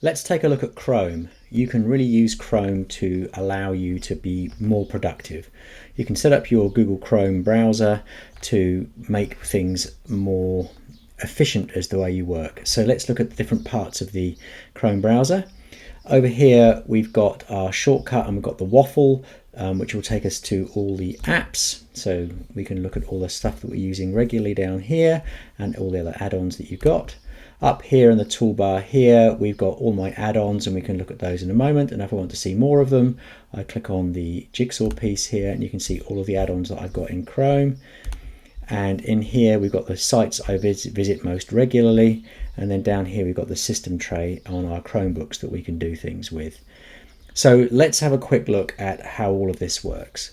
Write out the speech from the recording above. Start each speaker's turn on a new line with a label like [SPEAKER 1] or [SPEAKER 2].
[SPEAKER 1] Let's take a look at Chrome. You can really use Chrome to allow you to be more productive. You can set up your Google Chrome browser to make things more efficient as the way you work. So let's look at the different parts of the Chrome browser. Over here we've got our shortcut and we've got the waffle, which will take us to all the apps. So we can look at all the stuff that we're using regularly down here and all the other add-ons that you've got. Up here in the toolbar here, we've got all my add-ons and we can look at those in a moment. And if I want to see more of them, I click on the jigsaw piece here and you can see all of the add-ons that I've got in Chrome. And in here, we've got the sites I visit most regularly. And then down here, we've got the system tray on our Chromebooks that we can do things with. So let's have a quick look at how all of this works.